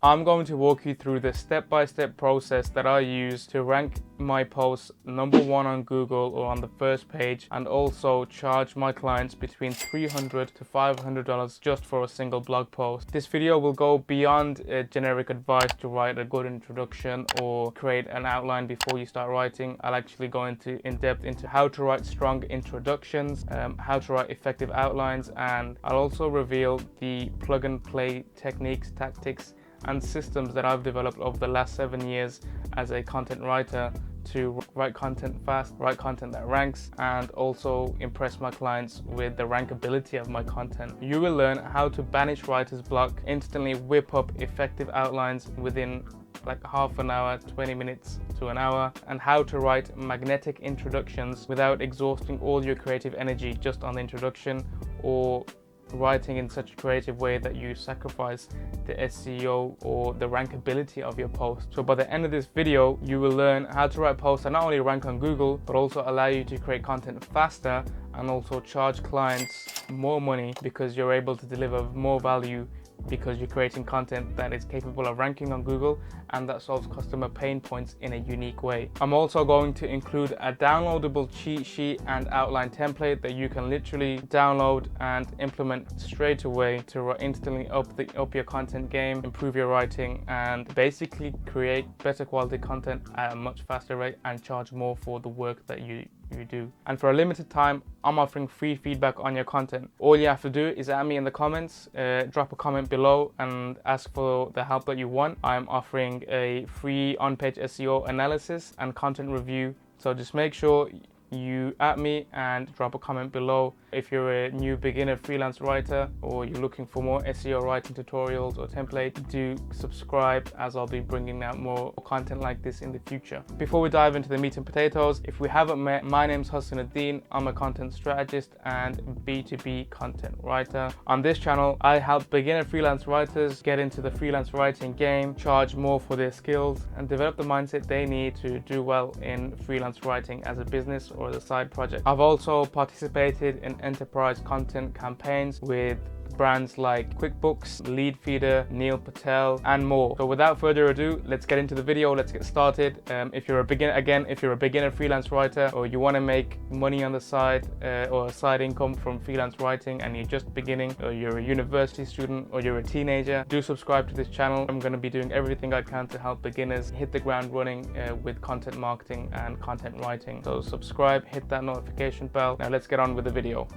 I'm going to walk you through the step-by-step process that I use to rank my posts #1 on Google or on the first page, and also charge my clients between $300 to $500 just for a single blog post. This video will go beyond generic advice to write a good introduction or create an outline before you start writing. I'll actually go in depth into how to write strong introductions, how to write effective outlines, and I'll also reveal the plug and play techniques, tactics, and systems that I've developed over the last 7 years as a content writer to write content fast, write content that ranks, and also impress my clients with the rankability of my content. You will learn how to banish writer's block, instantly whip up effective outlines within like half an hour, 20 minutes to an hour, and how to write magnetic introductions without exhausting all your creative energy just on the introduction, or writing in such a creative way that you sacrifice the SEO or the rankability of your post. So by the end of this video, you will learn how to write posts that not only rank on Google, but also allow you to create content faster and also charge clients more money because you're able to deliver more value, because you're creating content that is capable of ranking on Google and that solves customer pain points in a unique way. I'm also going to include a downloadable cheat sheet and outline template that you can literally download and implement straight away to instantly up your content game, improve your writing, and basically create better quality content at a much faster rate and charge more for the work that you do. And for a limited time, I'm offering free feedback on your content. All you have to do is add me in the comments, drop a comment below and ask for the help that you want. I'm offering a free on-page SEO analysis and content review. So just make sure you at me and drop a comment below. If you're a new beginner freelance writer or you're looking for more SEO writing tutorials or templates, do subscribe, as I'll be bringing out more content like this in the future. Before we dive into the meat and potatoes, if we haven't met, my name's Hassanuddin. I'm a content strategist and B2B content writer. On this channel, I help beginner freelance writers get into the freelance writing game, charge more for their skills, and develop the mindset they need to do well in freelance writing as a business or as a side project. I've also participated in enterprise content campaigns with brands like QuickBooks, Leadfeeder, Neil Patel, and more. So without further ado, let's get into the video. Let's get started. If you're a beginner freelance writer, or you want to make money on the side or a side income from freelance writing, and you're just beginning, or you're a university student, or you're a teenager, do subscribe to this channel. I'm going to be doing everything I can to help beginners hit the ground running with content marketing and content writing. So subscribe, hit that notification bell. Now let's get on with the video.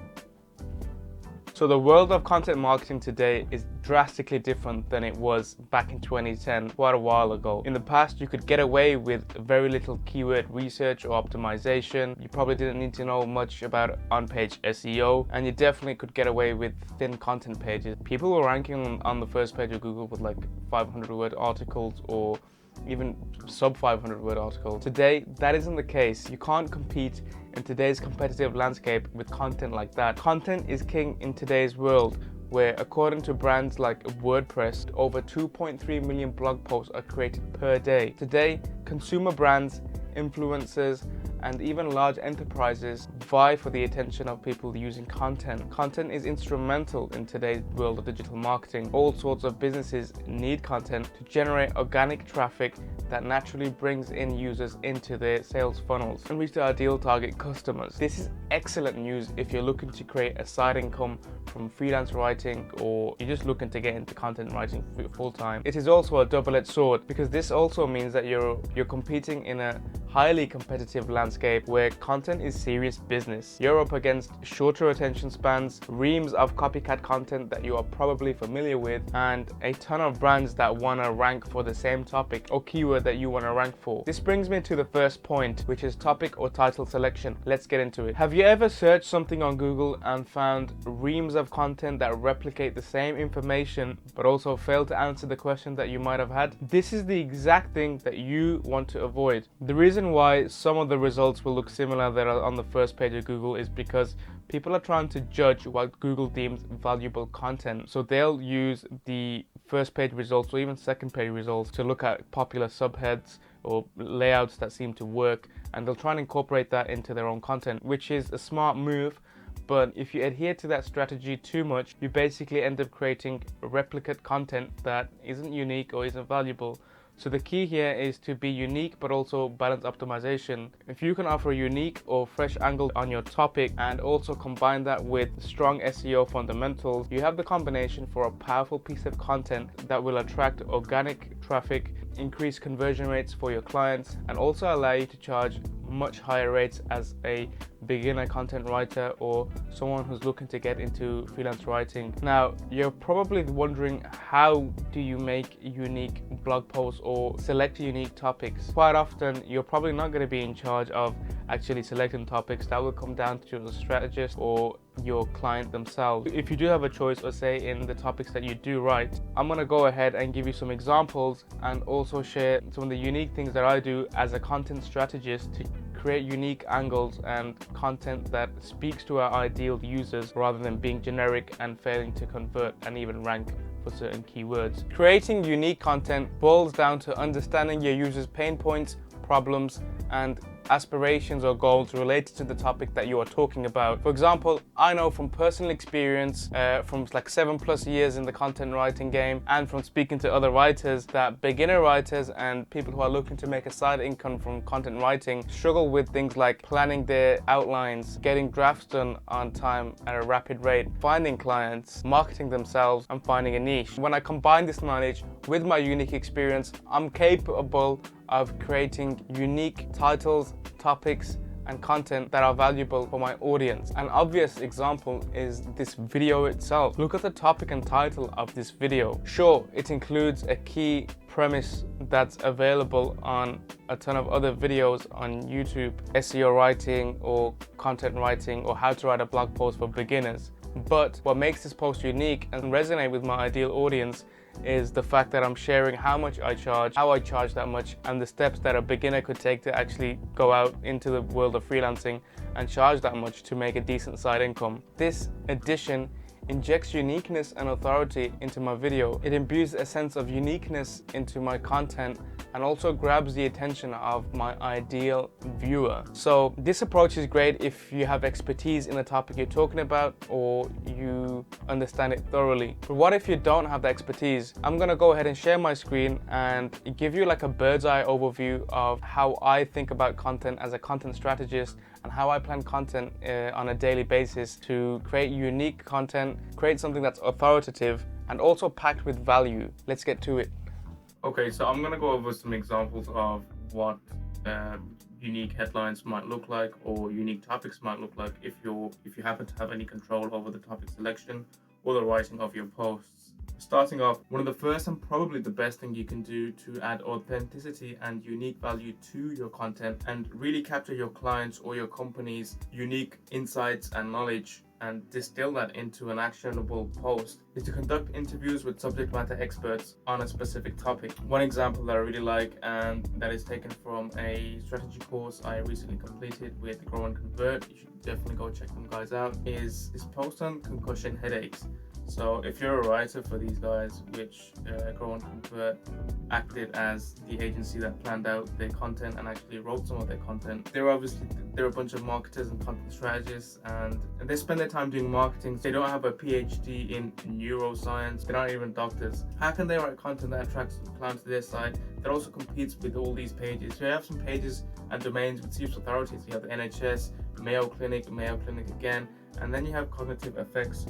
So the world of content marketing today is drastically different than it was back in 2010, quite a while ago. In the past, you could get away with very little keyword research or optimization. You probably didn't need to know much about on-page SEO, and you definitely could get away with thin content pages. People were ranking on the first page of Google with like 500-word articles or even sub 500-word articles. Today, that isn't the case. You can't compete in today's competitive landscape with content like that. Content is king in today's world, where according to brands like WordPress, over 2.3 million blog posts are created per day. Today, consumer brands, influencers, and even large enterprises vie for the attention of people using content. Content is instrumental in today's world of digital marketing. All sorts of businesses need content to generate organic traffic that naturally brings in users into their sales funnels and reach their ideal target customers. This is excellent news if you're looking to create a side income from freelance writing, or you're just looking to get into content writing full time. It is also a double-edged sword, because this also means that you're competing in a highly competitive landscape where content is serious business. You're up against shorter attention spans, reams of copycat content that you are probably familiar with, and a ton of brands that want to rank for the same topic or keyword that you want to rank for. This brings me to the first point, which is topic or title selection. Let's get into it. Have you ever searched something on Google and found reams of content that replicate the same information but also fail to answer the question that you might have had? This is the exact thing that you want to avoid. The reason why some of the results will look similar that are on the first page of Google is because people are trying to judge what Google deems valuable content. So they'll use the first page results or even second page results to look at popular subheads or layouts that seem to work, and they'll try and incorporate that into their own content, which is a smart move. But if you adhere to that strategy too much, you basically end up creating replicate content that isn't unique or isn't valuable. So the key here is to be unique but also balance optimization. If you can offer a unique or fresh angle on your topic and also combine that with strong SEO fundamentals, you have the combination for a powerful piece of content that will attract organic traffic, increase conversion rates for your clients, and also allow you to charge much higher rates as a beginner content writer or someone who's looking to get into freelance writing. Now, you're probably wondering, how do you make unique blog posts or select unique topics? Quite often, you're probably not going to be in charge of actually selecting topics. That will come down to the strategist or your client themselves. If you do have a choice, or say in the topics that you do write, I'm going to go ahead and give you some examples and also share some of the unique things that I do as a content strategist to create unique angles and content that speaks to our ideal users rather than being generic and failing to convert and even rank for certain keywords. Creating unique content boils down to understanding your users' pain points, problems, and aspirations or goals related to the topic that you are talking about. For example, I know from personal experience, from like 7+ years in the content writing game, and from speaking to other writers, that beginner writers and people who are looking to make a side income from content writing struggle with things like planning their outlines, getting drafts done on time at a rapid rate, finding clients, marketing themselves, and finding a niche. When I combine this knowledge with my unique experience, I'm capable of creating unique titles, topics, and content that are valuable for my audience. An obvious example is this video itself. Look at the topic and title of this video. Sure, it includes a key premise that's available on a ton of other videos on YouTube, SEO writing or content writing or how to write a blog post for beginners. But what makes this post unique and resonate with my ideal audience is the fact that I'm sharing how much I charge, how I charge that much, and the steps that a beginner could take to actually go out into the world of freelancing and charge that much to make a decent side income. This addition injects uniqueness and authority into my video. It imbues a sense of uniqueness into my content and also grabs the attention of my ideal viewer. So this approach is great if you have expertise in the topic you're talking about or you understand it thoroughly. But what if you don't have the expertise? I'm gonna go ahead and share my screen and give you like a bird's eye overview of how I think about content as a content strategist and how I plan content on a daily basis to create unique content, create something that's authoritative and also packed with value. Let's get to it. Okay, so I'm going to go over some examples of what unique headlines might look like or unique topics might look like if you happen to have any control over the topic selection or the writing of your posts. Starting off, one of the first and probably the best thing you can do to add authenticity and unique value to your content and really capture your clients or your company's unique insights and knowledge and distill that into an actionable post is to conduct interviews with subject matter experts on a specific topic. One example that I really like and that is taken from a strategy course I recently completed with Grow and Convert, you should definitely go check them guys out, is this post on concussion headaches. So if you're a writer for these guys, which Grow and Convert acted as the agency that planned out their content and actually wrote some of their content, they're a bunch of marketers and content strategists, and they spend their time doing marketing. They don't have a PhD in neuroscience. They're not even doctors. How can they write content that attracts clients to their site that also competes with all these pages? So you have some pages and domains with serious authorities. You have the NHS, Mayo Clinic again, and then you have Cognitive Effects,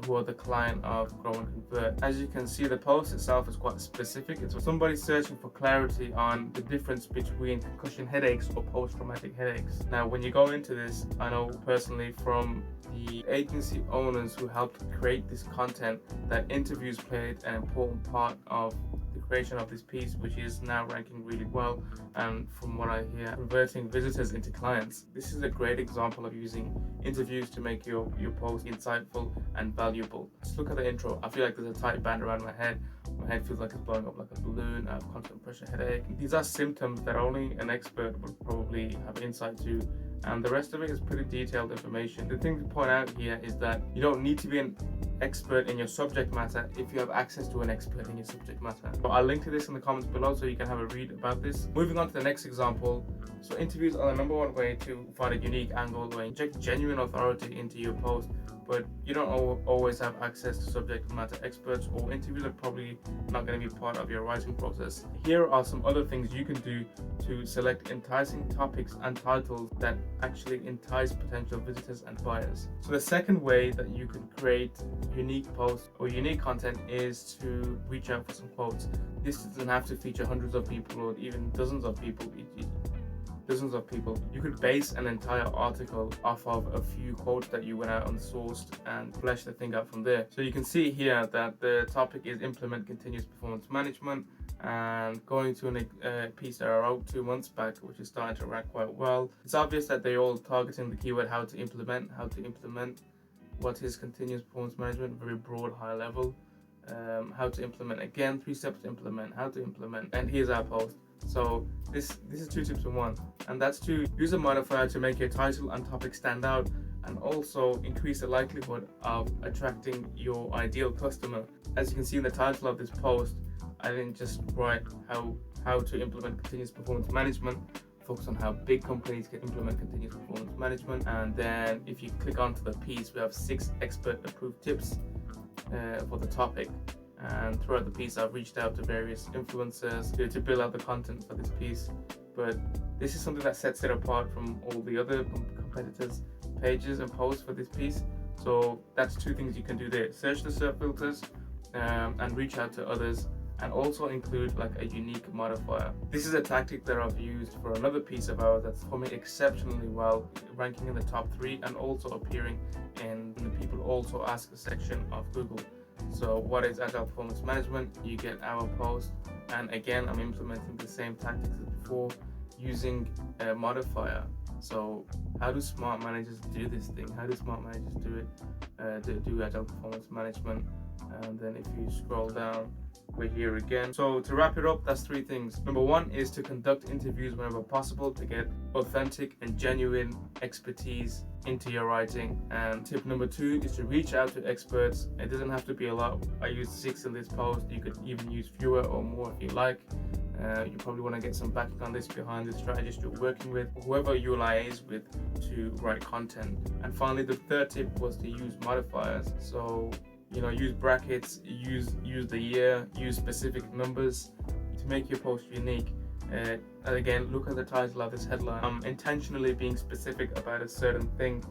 who are the client of Grow and Convert. As you can see, the post itself is quite specific. It's for somebody searching for clarity on the difference between concussion headaches or post-traumatic headaches. Now, when you go into this, I know personally from the agency owners who helped create this content that interviews played an important part of the creation of this piece, which is now ranking really well, and from what I hear, converting visitors into clients. This is a great example of using interviews to make your post insightful and valuable. Just look at the intro. I feel like there's a tight band around my head. My head feels like it's blowing up like a balloon. I have constant pressure headache. These are symptoms that only an expert would probably have insight to, and the rest of it is pretty detailed information. The thing to point out here is that you don't need to be an expert in your subject matter if you have access to an expert in your subject matter. But I'll link to this in the comments below so you can have a read about this. Moving on to the next example. So interviews are the number one way to find a unique angle where you inject genuine authority into your post, but you don't always have access to subject matter experts, or interviews are probably not going to be part of your writing process. Here are some other things you can do to select enticing topics and titles that actually entice potential visitors and buyers. So the second way that you can create unique posts or unique content is to reach out for some quotes. This doesn't have to feature hundreds of people or even dozens of people. You could base an entire article off of a few quotes that you went out and sourced and flesh the thing out from there. So you can see here that the topic is implement continuous performance management, and going to a piece that I wrote 2 months back, which is starting to rank quite well. It's obvious that they're all targeting the keyword how to implement. What is continuous performance management? Very broad, high level. How to implement, again, 3 steps to implement, how to implement, and here's our post. So this is 2 tips in 1, and that's to use a modifier to make your title and topic stand out, and also increase the likelihood of attracting your ideal customer. As you can see in the title of this post, I didn't just write how to implement continuous performance management. Focus on how big companies can implement continuous performance management, and then if you click onto the piece, we have 6 expert approved tips for the topic. And throughout the piece, I've reached out to various influencers to build out the content for this piece. But this is something that sets it apart from all the other competitors' pages and posts for this piece. So that's 2 things you can do there. Search the SERP filters and reach out to others, and also include like a unique modifier. This is a tactic that I've used for another piece of ours that's performing exceptionally well, ranking in the top 3 and also appearing in the people also ask section of Google. So what is agile performance management? You get our post, and again I'm implementing the same tactics as before using a modifier. So how do smart managers do this thing? How do smart managers do it? Do agile performance management? And then if you scroll down, we're here again. So to wrap it up, that's 3 things. Number 1 is to conduct interviews whenever possible to get authentic and genuine expertise into your writing. And tip number 2 is to reach out to experts. It doesn't have to be a lot. I used 6 in this post. You could even use fewer or more if you like. You probably want to get some backing on this behind the strategist you're working with, whoever you liaise with to write content. And finally, the 3rd tip was to use modifiers. So use brackets, use the year, use specific numbers to make your post unique. And again, look at the title of this headline. I'm intentionally being specific about a certain thing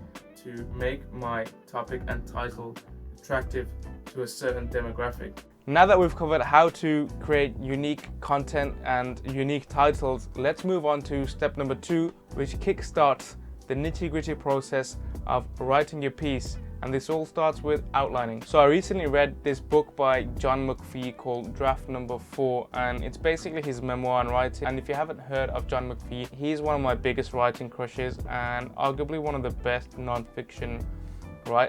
to make my topic and title attractive to a certain demographic. Now that we've covered how to create unique content and unique titles, let's move on to step number 2, which kickstarts the nitty-gritty process of writing your piece. And this all starts with outlining. So I recently read this book by John McPhee called Draft Number 4, and it's basically his memoir on writing. And if you haven't heard of John McPhee, he's one of my biggest writing crushes and arguably one of the best non-fiction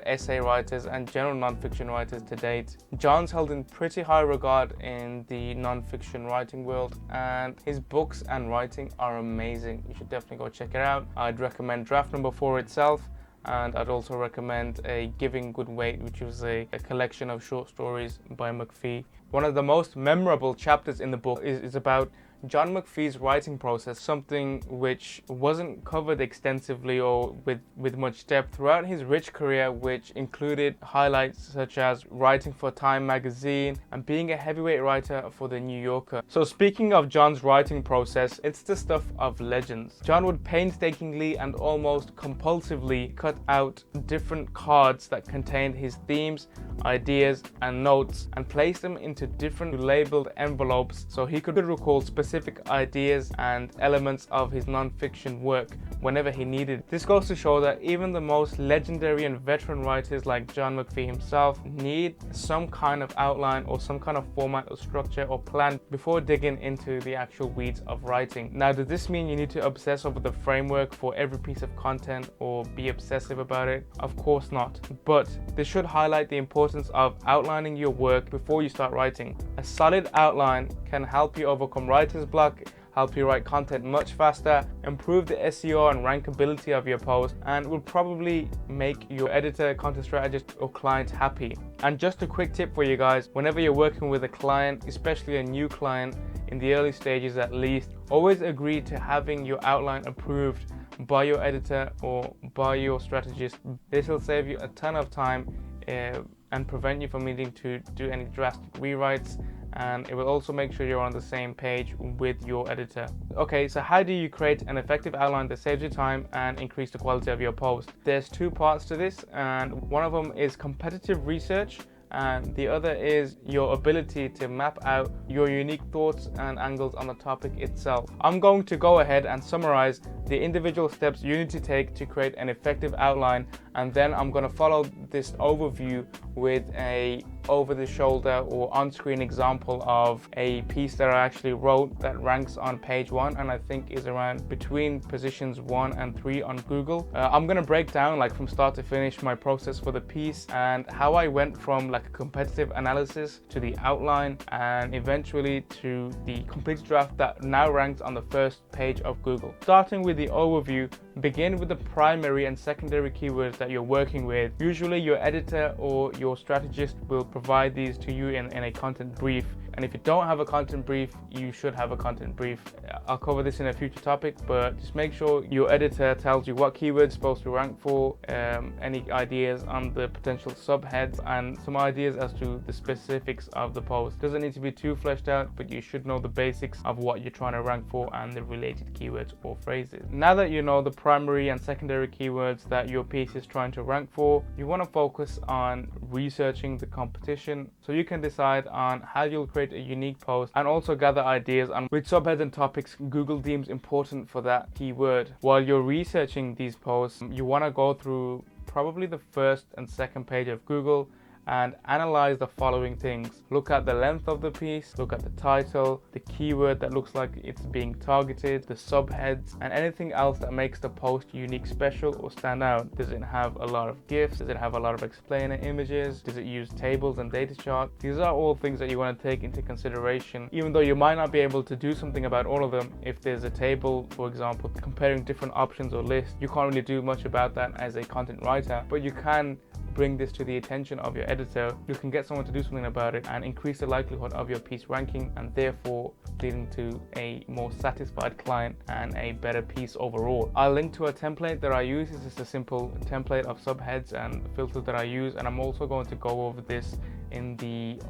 essay writers and general non-fiction writers to date. John's held in pretty high regard in the non-fiction writing world, and his books and writing are amazing. You should definitely go check it out. I'd recommend Draft Number 4 itself, and I'd also recommend a Giving Good Weight, which was a collection of short stories by McPhee. One of the most memorable chapters in the book is about John McPhee's writing process, something which wasn't covered extensively or with much depth throughout his rich career, which included highlights such as writing for Time magazine and being a heavyweight writer for the New Yorker. So speaking of John's writing process, it's the stuff of legends. John would painstakingly and almost compulsively cut out different cards that contained his themes, ideas and notes and place them into different labeled envelopes so he could recall specific specific ideas and elements of his non-fiction work whenever he needed. This goes to show that even the most legendary and veteran writers like John McPhee himself need some kind of outline or some kind of format or structure or plan before digging into the actual weeds of writing. Now, does this mean you need to obsess over the framework for every piece of content or be obsessive about it? Of course not. But this should highlight the importance of outlining your work before you start writing. A solid outline can help you overcome writer's block, help you write content much faster, improve the SEO and rankability of your post, and will probably make your editor, content strategist, or client happy. And just a quick tip for you guys, whenever you're working with a client, especially a new client, in the early stages at least, always agree to having your outline approved by your editor or by your strategist. This will save you a ton of time and prevent you from needing to do any drastic rewrites, and it will also make sure you're on the same page with your editor. Okay, so how do you create an effective outline that saves you time and increase the quality of your post? There's two parts to this, and one of them is competitive research, and the other is your ability to map out your unique thoughts and angles on the topic itself. I'm going to go ahead and summarize the individual steps you need to take to create an effective outline, and then I'm going to follow this overview with a over-the-shoulder or on-screen example of a piece that I actually wrote that ranks on page 1 and I think is around between positions 1 and 3 on Google. I'm going to break down like from start to finish my process for the piece and how I went from like a competitive analysis to the outline and eventually to the complete draft that now ranks on the first page of Google. Starting with the overview, begin with the primary and secondary keywords that you're working with. Usually your editor or your strategist will provide these to you in a content brief. And if you don't have a content brief, you should have a content brief. I'll cover this in a future topic, but just make sure your editor tells you what keywords you're supposed to rank for, any ideas on the potential subheads, and some ideas as to the specifics of the post. Doesn't need to be too fleshed out, but you should know the basics of what you're trying to rank for and the related keywords or phrases. Now that you know the primary and secondary keywords that your piece is trying to rank for, you want to focus on researching the competition so you can decide on how you'll create a unique post and also gather ideas on which subheads and topics Google deems important for that keyword. While you're researching these posts, you want to go through probably the first and second page of Google and analyze the following things. Look at the length of the piece, look at the title, the keyword that looks like it's being targeted, the subheads, and anything else that makes the post unique, special, or stand out. Does it have a lot of GIFs? Does it have a lot of explainer images? Does it use tables and data charts? These are all things that you want to take into consideration, even though you might not be able to do something about all of them. If there's a table, for example, comparing different options or lists, you can't really do much about that as a content writer, but you can bring this to the attention of your editor. You can get someone to do something about it and increase the likelihood of your piece ranking and therefore leading to a more satisfied client and a better piece overall. I'll link to a template that I use. This is a simple template of subheads and filters that I use, and I'm also going to go over this in the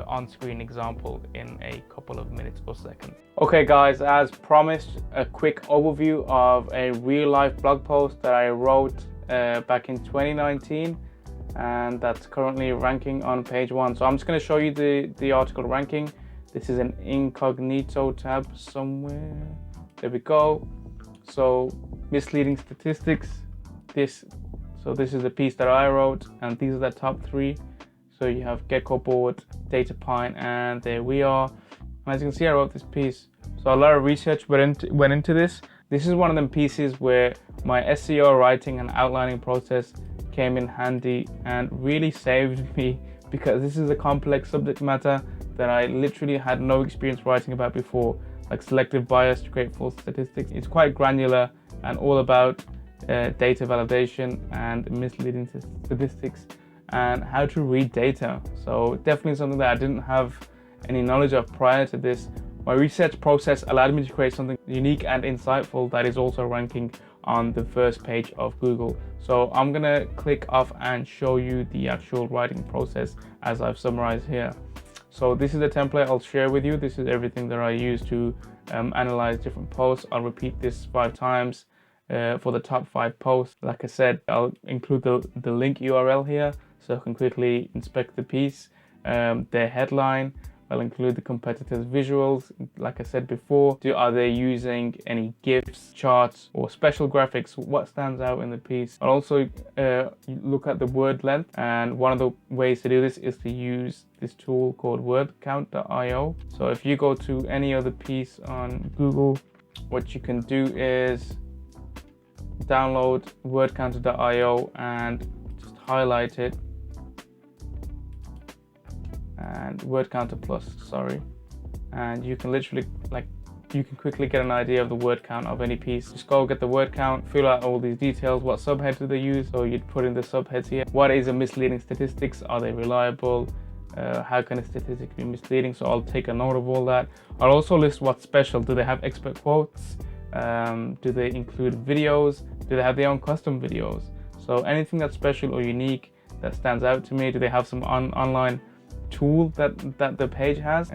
on-screen example in a couple of minutes or seconds. Okay guys, as promised, a quick overview of a real-life blog post that I wrote back in 2019. And that's currently ranking on page 1. So I'm just going to show you the article ranking. This is an incognito tab somewhere. There we go. So misleading statistics. This is the piece that I wrote, and these are the top 3. So you have Gecko Board, Data Pine, and there we are. And as you can see, I wrote this piece. So a lot of research went into this. This is one of them pieces where my SEO writing and outlining process came in handy and really saved me, because this is a complex subject matter that I literally had no experience writing about before, like selective bias to create false statistics. It's quite granular and all about data validation and misleading statistics and how to read data. So definitely something that I didn't have any knowledge of prior to this. My research process allowed me to create something unique and insightful that is also ranking on the first page of Google. So I'm gonna click off and show you the actual writing process as I've summarized here. So this is the template I'll share with you. This is everything that I use to analyze different posts. I'll repeat this 5 times for the top 5 posts. Like I said, I'll include the link URL here so I can quickly inspect the piece, their headline, I'll include the competitors' visuals, like I said before. Are they using any GIFs, charts, or special graphics? What stands out in the piece? I'll also look at the word length, and one of the ways to do this is to use this tool called wordcount.io. So if you go to any other piece on Google, what you can do is download wordcounter.io and just highlight it, and word counter plus, sorry, and you can literally quickly get an idea of the word count of any piece. Just go get the word count, fill out all these details. What subheads do they use? So you'd put in the subheads here. What is a misleading statistics? Are they reliable? How can a statistic be misleading? So I'll take a note of all that. I'll also list what's special. Do they have expert quotes? Do they include videos? Do they have their own custom videos? So anything that's special or unique that stands out to me. Do they have some online tool that the page has?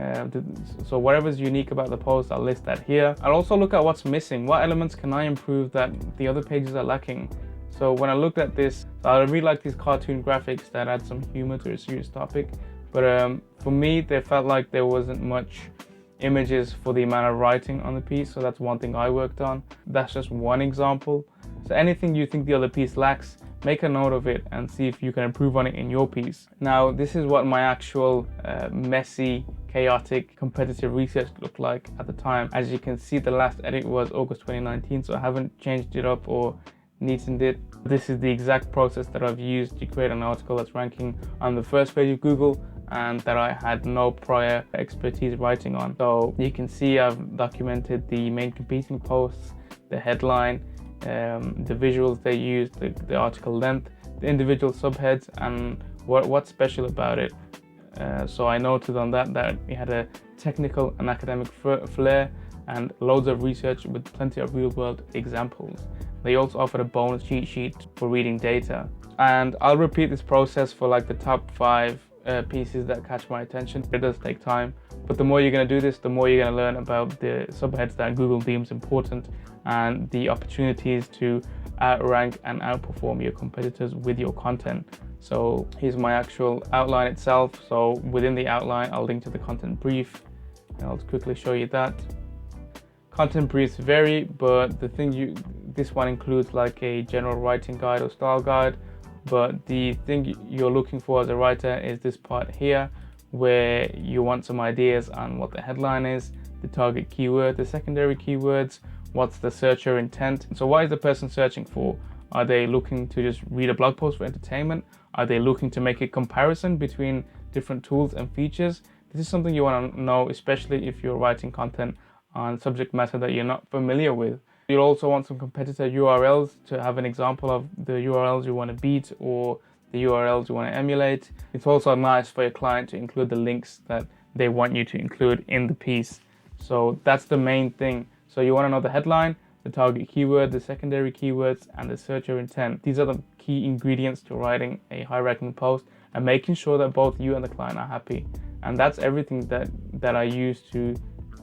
So whatever's unique about the post, I'll list that here. I'll also look at what's missing. What elements can I improve that the other pages are lacking? So when I looked at this, I really like these cartoon graphics that add some humor to a serious topic. But for me, they felt like there wasn't much images for the amount of writing on the piece. So that's one thing I worked on. That's just one example. So anything you think the other piece lacks, make a note of it and see if you can improve on it in your piece. Now, this is what my actual messy, chaotic, competitive research looked like at the time. As you can see, the last edit was August 2019, so I haven't changed it up or neatened it. This is the exact process that I've used to create an article that's ranking on the first page of Google and that I had no prior expertise writing on. So you can see I've documented the main competing posts, the headline, the visuals they used, the article length, the individual subheads, and what's special about it. So I noted on that it had a technical and academic flair and loads of research with plenty of real-world examples. They also offered a bonus cheat sheet for reading data. And I'll repeat this process for like the top 5 pieces that catch my attention. It does take time, but the more you're going to do this, the more you're going to learn about the subheads that Google deems important and the opportunities to outrank and outperform your competitors with your content. So here's my actual outline itself. So within the outline, I'll link to the content brief, and I'll quickly show you that. Content briefs vary, but this one includes like a general writing guide or style guide. But the thing you're looking for as a writer is this part here, where you want some ideas on what the headline is, the target keyword, the secondary keywords, what's the searcher intent. So what is the person searching for? Are they looking to just read a blog post for entertainment? Are they looking to make a comparison between different tools and features? This is something you want to know, especially if you're writing content on subject matter that you're not familiar with. You'll also want some competitor URLs to have an example of the URLs you want to beat or the URLs you want to emulate. It's also nice for your client to include the links that they want you to include in the piece. So that's the main thing. So you want to know the headline, the target keyword, the secondary keywords, and the searcher intent. These are the key ingredients to writing a high-ranking post and making sure that both you and the client are happy. And that's everything that I use to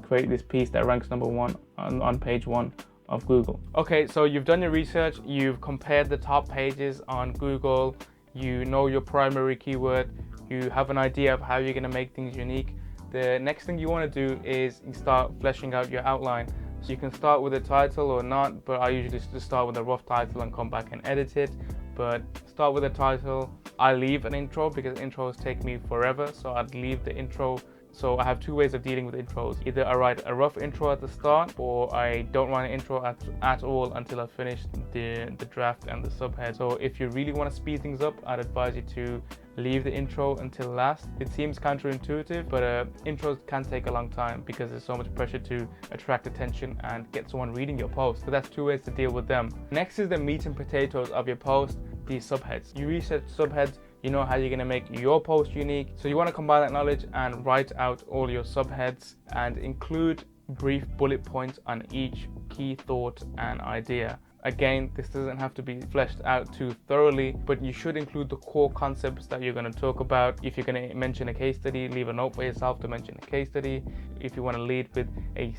create this piece that ranks number 1 on page 1 of Google. Okay, so you've done your research, you've compared the top pages on Google, you know your primary keyword, you have an idea of how you're going to make things unique. The next thing you want to do is start fleshing out your outline. So you can start with a title or not, but I usually just start with a rough title and come back and edit it. But start with a title. I leave an intro because intros take me forever, so I'd leave the intro. So I have 2 ways of dealing with intros. Either I write a rough intro at the start, or I don't write an intro at all until I've finished the draft and the subhead. So if you really want to speed things up, I'd advise you to leave the intro until last. It seems counterintuitive, but intros can take a long time because there's so much pressure to attract attention and get someone reading your post. So that's 2 ways to deal with them. Next is the meat and potatoes of your post, the subheads. You research subheads, you know how you're going to make your post unique. So you want to combine that knowledge and write out all your subheads and include brief bullet points on each key thought and idea. Again, this doesn't have to be fleshed out too thoroughly, but you should include the core concepts that you're going to talk about. If you're going to mention a case study, leave a note for yourself to mention a case study. If you want to lead with a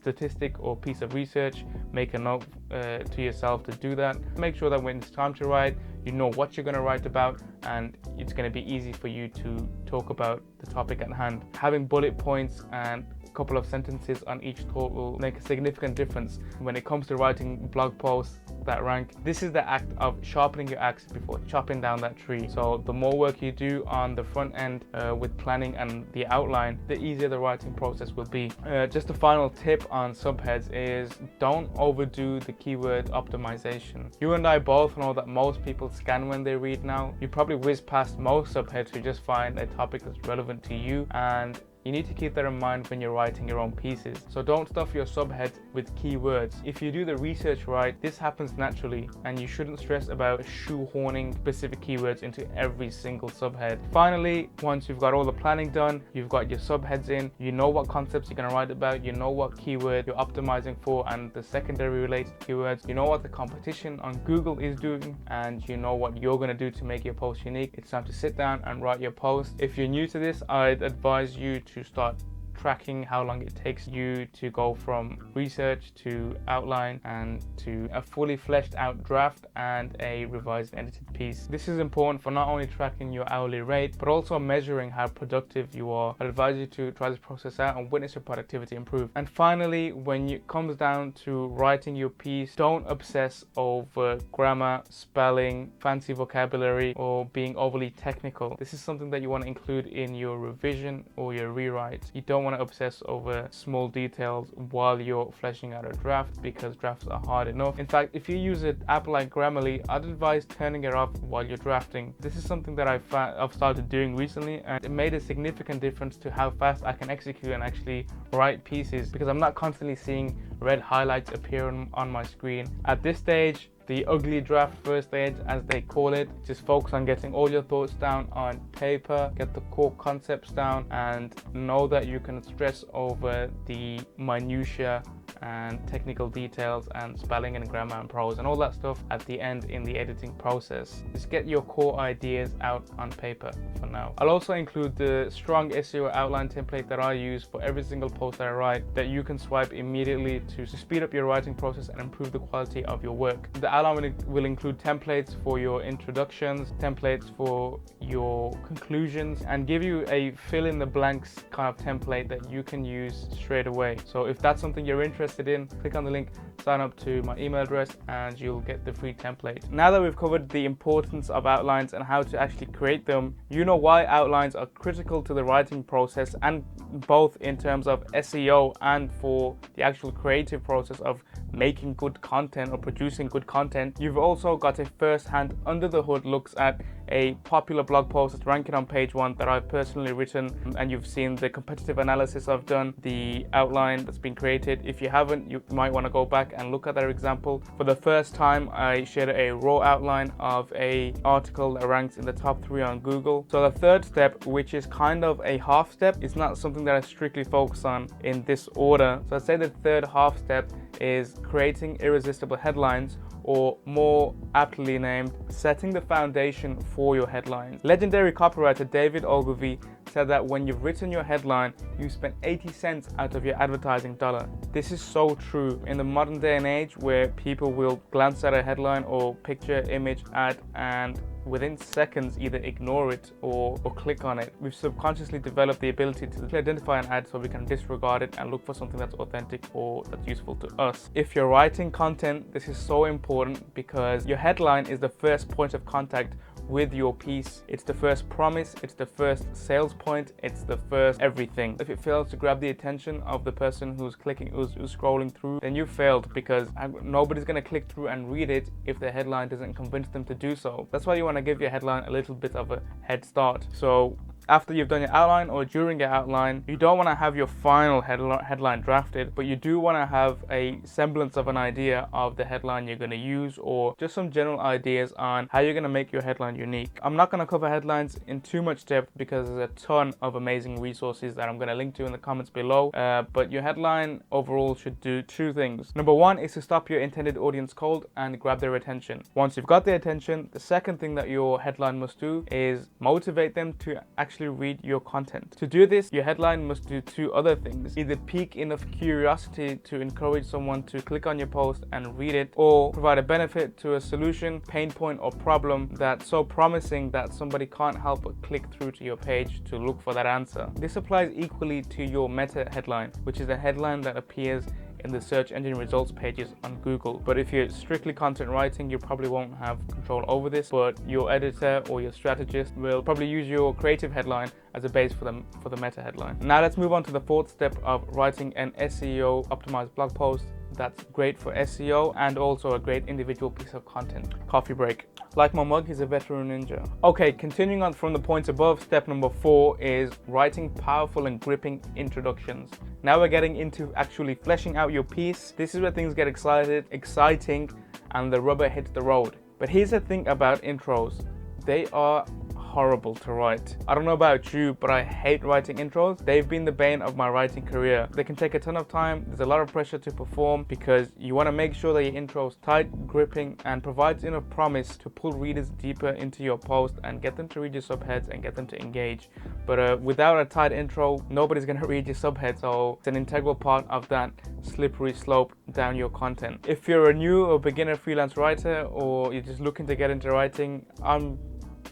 statistic or piece of research, make a note to yourself to do that. Make sure that when it's time to write, you know what you're going to write about, and it's going to be easy for you to talk about the topic at hand. Having bullet points and a couple of sentences on each thought will make a significant difference when it comes to writing blog posts that rank. This is the act of sharpening your axe before chopping down that tree. So the more work you do on the front end with planning and the outline, the easier the writing process will be. Just a final tip on subheads is don't overdo the keyword optimization. You and I both know that most people scan when they read now. You probably whiz past most subheads to just find a topic that's relevant to you, and you need to keep that in mind when you're writing your own pieces. So don't stuff your subheads with keywords. If you do the research right, this happens naturally, and you shouldn't stress about shoehorning specific keywords into every single subhead. Finally, once you've got all the planning done, you've got your subheads in, you know what concepts you're going to write about, you know what keyword you're optimizing for and the secondary related keywords, you know what the competition on Google is doing, and you know what you're going to do to make your post unique. It's time to sit down and write your post. If you're new to this, I'd advise you to start tracking how long it takes you to go from research to outline and to a fully fleshed out draft and a revised and edited piece. This is important for not only tracking your hourly rate, but also measuring how productive you are. I advise you to try this process out and witness your productivity improve. And finally, when it comes down to writing your piece, don't obsess over grammar, spelling, fancy vocabulary, or being overly technical. This is something that you want to include in your revision or your rewrite. You don't want to obsess over small details while you're fleshing out a draft, because drafts are hard enough. In fact, if you use an app like Grammarly, I'd advise turning it off while you're drafting. This is something that I've started doing recently, and it made a significant difference to how fast I can execute and actually write pieces, because I'm not constantly seeing red highlights appear on my screen. At this stage, the ugly draft first stage, as they call it, just focus on getting all your thoughts down on paper, get the core concepts down, and know that you can stress over the minutiae and technical details and spelling and grammar and prose and all that stuff at the end in the editing process. Just get your core ideas out on paper for now. I'll also include the strong SEO outline template that I use for every single post that I write, that you can swipe immediately to speed up your writing process and improve the quality of your work. The outline will include templates for your introductions, templates for your conclusions, and give you a fill in the blanks kind of template that you can use straight away. So if that's something you're interested in, click on the link, sign up to my email address, and you'll get the free template. Now that we've covered the importance of outlines and how to actually create them, you know why outlines are critical to the writing process, and both in terms of SEO and for the actual creative process of making good content or producing good content. You've also got a first-hand under the hood looks at a popular blog post that's ranking on page 1 that I've personally written, and you've seen the competitive analysis I've done, the outline that's been created. If you haven't, you might want to go back and look at that example. For the first time, I shared a raw outline of a article that ranks in the top 3 on Google. So the third step, which is kind of a half step, is not something that I strictly focus on in this order. So I'd say the third half step is creating irresistible headlines, or more aptly named, setting the foundation for your headlines. Legendary copywriter David Ogilvy said that when you've written your headline, you spent 80 cents out of your advertising dollar. This is so true in the modern day and age, where people will glance at a headline or picture, image, ad, and within seconds either ignore it or click on it. We've subconsciously developed the ability to identify an ad so we can disregard it and look for something that's authentic or that's useful to us. If you're writing content, this is so important, because your headline is the first point of contact with your piece. It's the first promise, it's the first sales point, it's the first everything. If it fails to grab the attention of the person who's scrolling through, then you failed, because nobody's going to click through and read it if the headline doesn't convince them to do so. That's why you want to give your headline a little bit of a head start. So after you've done your outline or during your outline, you don't want to have your final headline drafted, but you do want to have a semblance of an idea of the headline you're going to use, or just some general ideas on how you're going to make your headline unique. I'm not going to cover headlines in too much depth, because there's a ton of amazing resources that I'm going to link to in the comments below, but your headline overall should do 2 things. Number 1 is to stop your intended audience cold and grab their attention. Once you've got their attention, the second thing that your headline must do is motivate them to actually actually read your content. To do this, your headline must do two other things: either pique enough curiosity to encourage someone to click on your post and read it, or provide a benefit to a solution, pain point, or problem that's so promising that somebody can't help but click through to your page to look for that answer. This applies equally to your meta headline, which is a headline that appears in the search engine results pages on Google. But if you're strictly content writing, you probably won't have control over this, but your editor or your strategist will probably use your creative headline as a base for the meta headline. Now let's move on to the fourth step of writing an SEO optimized blog post that's great for SEO and also a great individual piece of content. Coffee break. Like my mug, he's a veteran ninja. Okay, continuing on from the points above, step number 4 is writing powerful and gripping introductions. Now we're getting into actually fleshing out your piece. This is where things get exciting, and the rubber hits the road. But here's the thing about intros. They are horrible to write. I don't know about you, but I hate writing intros. They've been the bane of my writing career. They can take a ton of time. There's a lot of pressure to perform because you want to make sure that your intro is tight, gripping, and provides enough promise to pull readers deeper into your post and get them to read your subheads and get them to engage. But without a tight intro, nobody's going to read your subhead, so it's an integral part of that slippery slope down your content. If you're a new or beginner freelance writer, or you're just looking to get into writing, I'm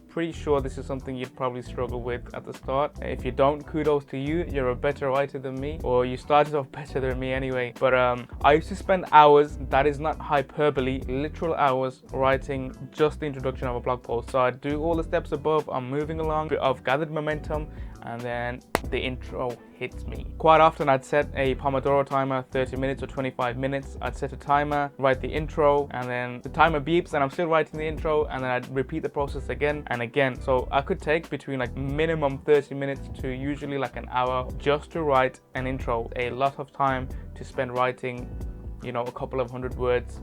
pretty sure this is something you'd probably struggle with at the start. If you don't, kudos to you. You're a better writer than me, or you started off better than me anyway. But I used to spend hours, that is not hyperbole, literal hours, writing just the introduction of a blog post. So I'd do all the steps above, I'm moving along, I've gathered momentum, and then the intro hits me. Quite often I'd set a Pomodoro timer, 30 minutes or 25 minutes. I'd set a timer, write the intro, and then the timer beeps and I'm still writing the intro, and then I'd repeat the process again and again. So I could take between like minimum 30 minutes to usually like an hour just to write an intro. A lot of time to spend writing, you know, a couple of hundred words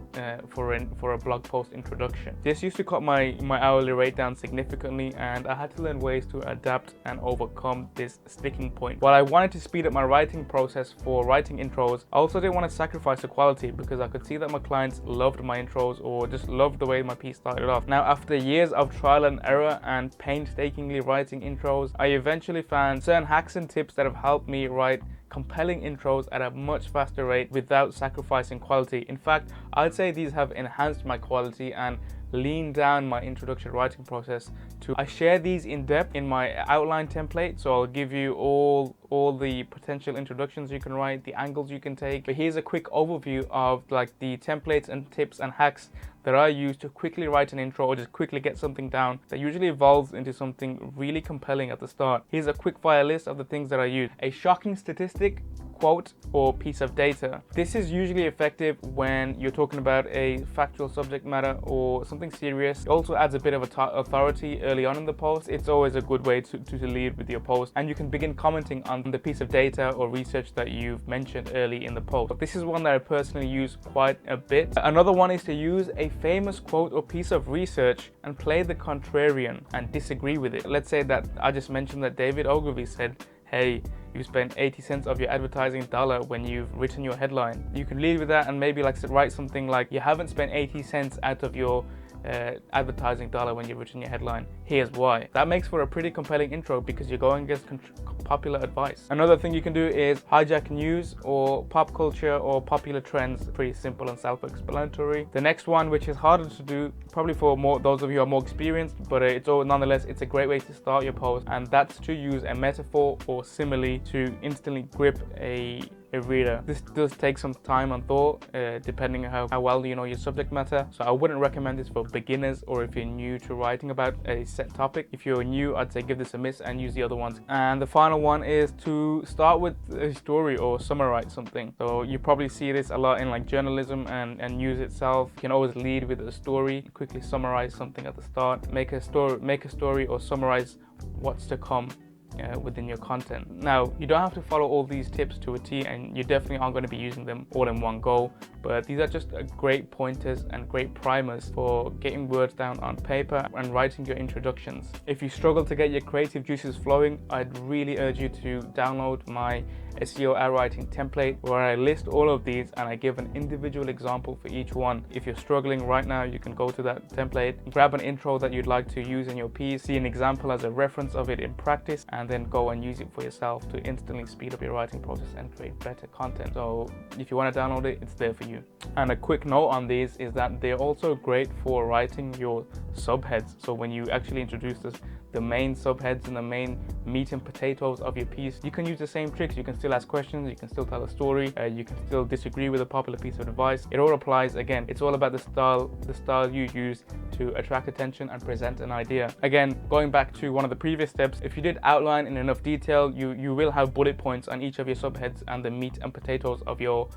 for a blog post introduction. This used to cut my hourly rate down significantly, and I had to learn ways to adapt and overcome this sticking point. While I wanted to speed up my writing process for writing intros, I also didn't want to sacrifice the quality because I could see that my clients loved my intros or just loved the way my piece started off. Now, after years of trial and error and painstakingly writing intros, I eventually found certain hacks and tips that have helped me write compelling intros at a much faster rate without sacrificing quality. In fact, I'd say these have enhanced my quality and leaned down my introduction writing process to. I share these in depth in my outline template, so I'll give you all the potential introductions you can write, the angles you can take. But here's a quick overview of like the templates and tips and hacks that I use to quickly write an intro or just quickly get something down that usually evolves into something really compelling at the start. Here's a quick fire list of the things that I use. A shocking statistic, quote, or piece of data. This is usually effective when you're talking about a factual subject matter or something serious. It also adds a bit of authority early on in the post. It's always a good way to lead with your post, and you can begin commenting on the piece of data or research that you've mentioned early in the post. But this is one that I personally use quite a bit. Another one is to use a famous quote or piece of research and play the contrarian and disagree with it. Let's say that I just mentioned that David Ogilvy said, hey, you spent 80 cents of your advertising dollar when you've written your headline. You can lead with that and maybe like write something like, you haven't spent 80 cents out of your advertising dollar when you've written your headline. Here's why. That makes for a pretty compelling intro because you're going against popular advice. Another thing you can do is hijack news or pop culture or popular trends. Pretty simple and self-explanatory. The next one, which is harder to do, probably for those of you who are more experienced, but nonetheless, it's a great way to start your post, and that's to use a metaphor or simile to instantly grip a reader. This does take some time and thought, depending on how well you know your subject matter. So I wouldn't recommend this for beginners or if you're new to writing about a set topic. If you're new, I'd say give this a miss and use the other ones. And the final one is to start with a story or summarize something. So you probably see this a lot in like journalism and news itself. You can always lead with a story, quickly summarize something at the start, make a story or summarize what's to come within your content. Now, you don't have to follow all these tips to a T, and you definitely aren't going to be using them all in one go, but these are just great pointers and great primers for getting words down on paper and writing your introductions. If you struggle to get your creative juices flowing, I'd really urge you to download my SEO ad writing template where I list all of these and I give an individual example for each one. If you're struggling right now, you can go to that template, grab an intro that you'd like to use in your piece, see an example as a reference of it in practice, and then go and use it for yourself to instantly speed up your writing process and create better content. So if you want to download it, it's there for you. And a quick note on these is that they're also great for writing your subheads. So when you actually introduce the main subheads and the main meat and potatoes of your piece, you can use the same tricks. You can still ask questions, you can still tell a story, you can still disagree with a popular piece of advice. It all applies. Again, it's all about the style you use to attract attention and present an idea. Again, going back to one of the previous steps, if you did outline in enough detail, you will have bullet points on each of your subheads and the meat and potatoes of your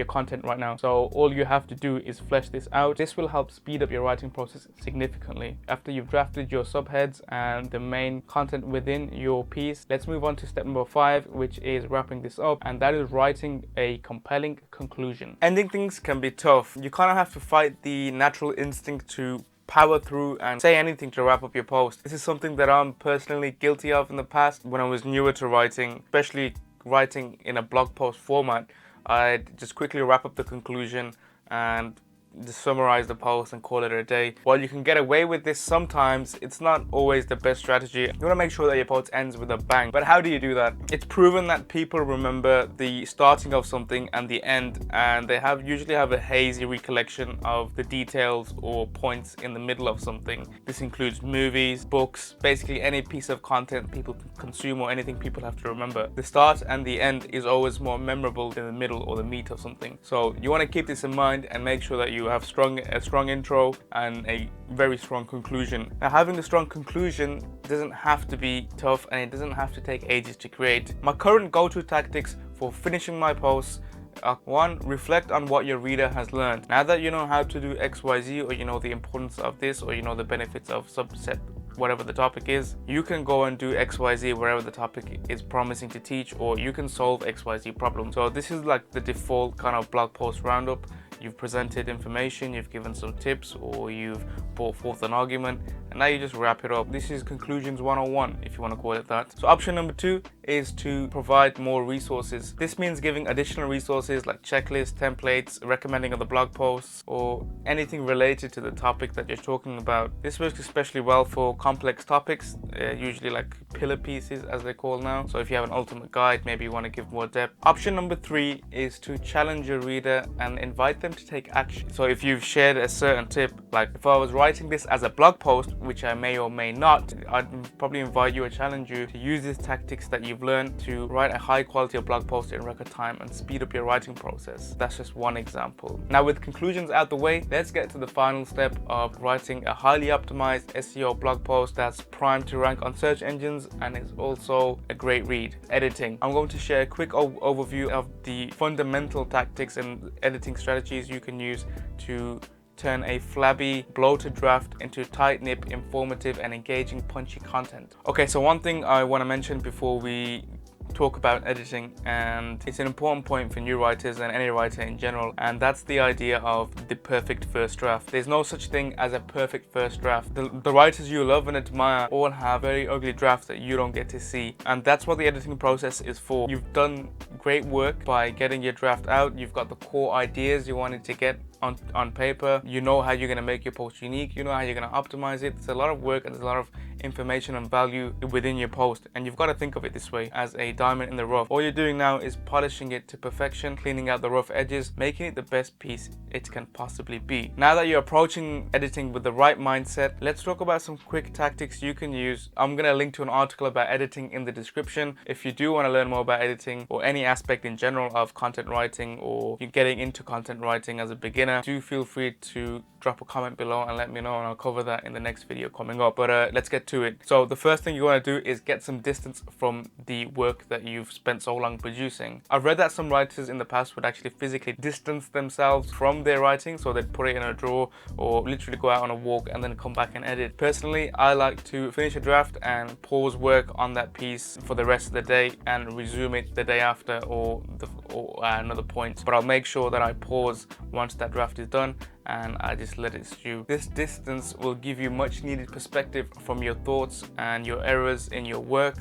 content right now. So all you have to do is flesh this out. This will help speed up your writing process significantly. After you've drafted your subheads and the main content within your piece, let's move on to step number 5, which is wrapping this up, and that is writing a compelling conclusion. Ending things can be tough. You kind of have to fight the natural instinct to power through and say anything to wrap up your post. This is something that I'm personally guilty of in the past. When I was newer to writing, especially writing in a blog post format, I'd just quickly wrap up the conclusion and just summarize the post and call it a day. While you can get away with this sometimes, it's not always the best strategy. You want to make sure that your post ends with a bang. But how do you do that? It's proven that people remember the starting of something and the end, and they usually have a hazy recollection of the details or points in the middle of something. This includes movies, books, basically any piece of content people consume or anything people have to remember. The start and the end is always more memorable than the middle or the meat of something. So you want to keep this in mind and make sure that you have a strong intro and a very strong conclusion. Now, having a strong conclusion doesn't have to be tough and it doesn't have to take ages to create. My current go-to tactics for finishing my posts are: 1, reflect on what your reader has learned. Now that you know how to do XYZ, or you know the importance of this, or you know the benefits of subset whatever the topic is, you can go and do XYZ wherever the topic is promising to teach, or you can solve XYZ problem. So this is like the default kind of blog post roundup. You've presented information, you've given some tips, or you've brought forth an argument, and now you just wrap it up. This is conclusions 101, if you want to call it that. So option number 2 is to provide more resources. This means giving additional resources like checklists, templates, recommending other blog posts, or anything related to the topic that you're talking about. This works especially well for complex topics, usually like pillar pieces as they're called now. So if you have an ultimate guide, maybe you want to give more depth. Option number 3 is to challenge your reader and invite them to take action. So if you've shared a certain tip, like if I was writing this as a blog post, which I may or may not, I'd probably invite you or challenge you to use these tactics that you've learned to write a high quality blog post in record time and speed up your writing process. That's just one example. Now, with conclusions out the way, let's get to the final step of writing a highly optimized SEO blog post that's primed to rank on search engines and is also a great read: editing. I'm going to share a quick overview of the fundamental tactics and editing strategies you can use to turn a flabby, bloated draft into tight-knit, informative and engaging, punchy content. Okay, so one thing I want to mention before we talk about editing, and it's an important point for new writers and any writer in general, and that's the idea of the perfect first draft. There's no such thing as a perfect first draft. The writers you love and admire all have very ugly drafts that you don't get to see, and that's what the editing process is for. You've done great work by getting your draft out. You've got the core ideas you wanted to get on paper. You know how you're going to make your post unique. You know how you're going to optimize it. It's a lot of work and there's a lot of information and value within your post, and you've got to think of it this way, as a diamond in the rough. All you're doing now is polishing it to perfection, cleaning out the rough edges, making it the best piece it can possibly be. Now that you're approaching editing with the right mindset, let's talk about some quick tactics you can use. I'm going to link to an article about editing in the description. If you do want to learn more about editing or any aspect in general of content writing, or you're getting into content writing as a beginner, do feel free to drop a comment below and let me know, and I'll cover that in the next video coming up. But let's get to it. So the first thing you want to do is get some distance from the work that you've spent so long producing. I've read that some writers in the past would actually physically distance themselves from their writing, so they'd put it in a drawer or literally go out on a walk and then come back and edit. Personally, I like to finish a draft and pause work on that piece for the rest of the day and resume it the day after or another point. But I'll make sure that I pause once that draft is done and I just let it stew. This distance will give you much needed perspective from your thoughts and your errors in your work,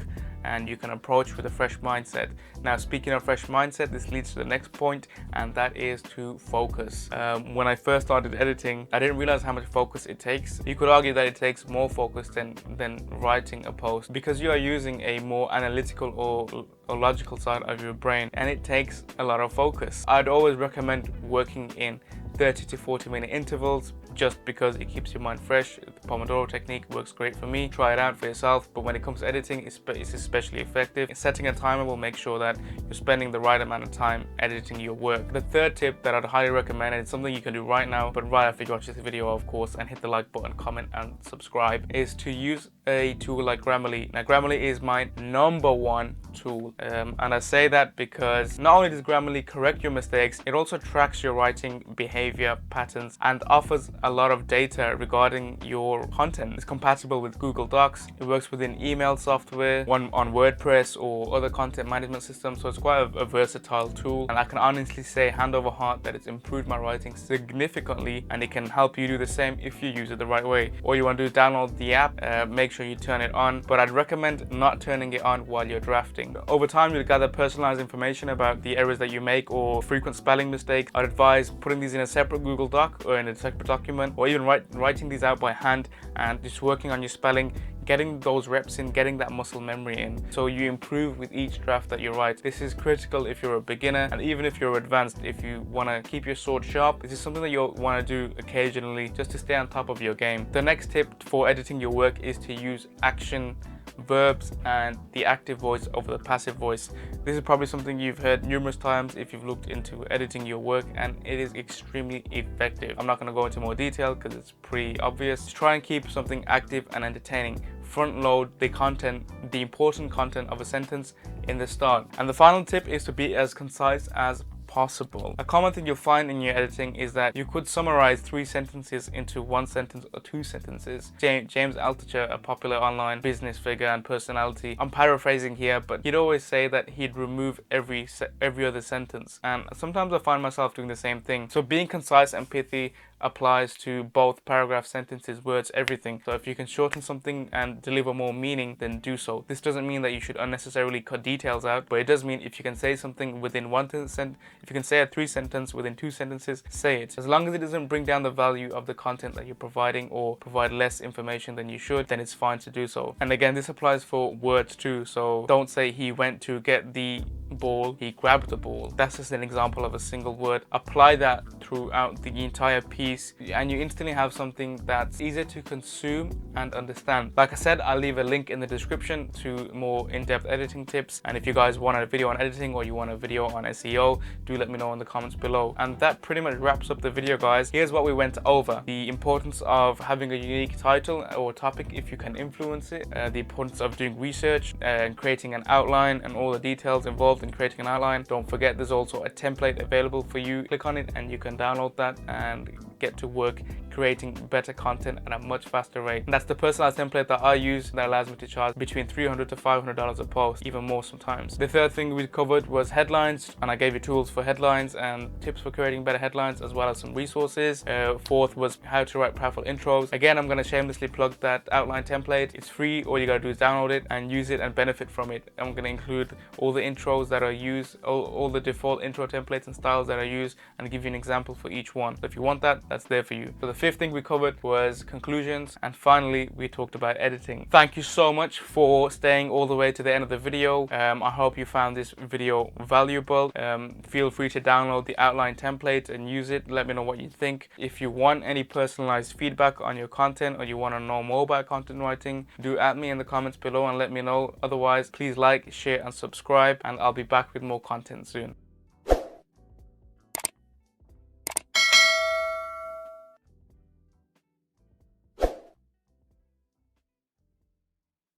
and you can approach with a fresh mindset. Now, speaking of fresh mindset, this leads to the next point, and that is to focus. When I first started editing, I didn't realize how much focus it takes. You could argue that it takes more focus than writing a post, because you are using a more analytical or logical side of your brain, and it takes a lot of focus. I'd always recommend working in 30 to 40 minute intervals, just because it keeps your mind fresh. The Pomodoro technique works great for me. Try it out for yourself. But when it comes to editing, it's especially effective. Setting a timer will make sure that you're spending the right amount of time editing your work. The third tip that I'd highly recommend, and it's something you can do right now, but right after you watch this video, of course, and hit the like button, comment, and subscribe, is to use a tool like Grammarly. Now, Grammarly is my #1 tool, and I say that because not only does Grammarly correct your mistakes, it also tracks your writing behavior patterns and offers a lot of data regarding your content. It's compatible with Google Docs. It works within email software, on WordPress or other content management systems. So it's quite a versatile tool, and I can honestly say, hand over heart, that it's improved my writing significantly, and it can help you do the same if you use it the right way. All you want to do is download the app, make sure you turn it on, but I'd recommend not turning it on while you're drafting. Over time, you'll gather personalized information about the errors that you make or frequent spelling mistakes. I'd advise putting these in a separate Google Doc or in a separate document, or even writing these out by hand and just working on your spelling, getting those reps in, getting that muscle memory in, so you improve with each draft that you write. This is critical if you're a beginner, and even if you're advanced. If you want to keep your sword sharp, this is something that you'll want to do occasionally just to stay on top of your game. The next tip for editing your work is to use action verbs and the active voice over the passive voice. This is probably something you've heard numerous times if you've looked into editing your work, and it is extremely effective. I'm not going to go into more detail because it's pretty obvious. Just try and keep something active and entertaining. Front load the content, the important content of a sentence in the start. And the final tip is to be as concise as possible. A common thing you'll find in your editing is that you could summarize 3 sentences into 1 sentence or 2 sentences. James Altucher, a popular online business figure and personality, I'm paraphrasing here, but he'd always say that he'd remove every other sentence, and sometimes I find myself doing the same thing. So being concise and pithy applies to both paragraphs, sentences, words, everything. So if you can shorten something and deliver more meaning, then do so. This doesn't mean that you should unnecessarily cut details out, but it does mean if you can say something within 1 sentence, if you can say a 3 sentence within 2 sentences, say it. As long as it doesn't bring down the value of the content that you're providing or provide less information than you should, then it's fine to do so. And again, this applies for words too. So don't say he went to get the ball, he grabbed the ball. That's just an example of a single word. Apply that throughout the entire piece, and you instantly have something that's easier to consume and understand. Like I said, I'll leave a link in the description to more in-depth editing tips, and if you guys want a video on editing or you want a video on SEO, do let me know in the comments below. And that pretty much wraps up the video, guys. Here's what we went over: the importance of having a unique title or topic if you can influence it, the importance of doing research and creating an outline, and all the details involved in creating an outline. Don't forget, there's also a template available for you. Click on it and you can download that and get to work creating better content at a much faster rate. And that's the personalized template that I use that allows me to charge between $300 to $500 a post, even more sometimes. The third thing we covered was headlines, and I gave you tools for headlines and tips for creating better headlines, as well as some resources. Fourth was how to write powerful intros. Again, I'm going to shamelessly plug that outline template. It's free. All you got to do is download it and use it and benefit from it. I'm going to include all the intros that are used, all the default intro templates and styles that are used, and give you an example for each one. So if you want that, that's there for you. So the fifth thing we covered was conclusions, and finally we talked about editing. Thank you so much for staying all the way to the end of the video. I hope you found this video valuable. Feel free to download the outline template and use it. Let me know what you think. If you want any personalized feedback on your content, or you want to know more about content writing, do at me in the comments below and let me know. Otherwise, please like, share and subscribe, and I'll be back with more content soon.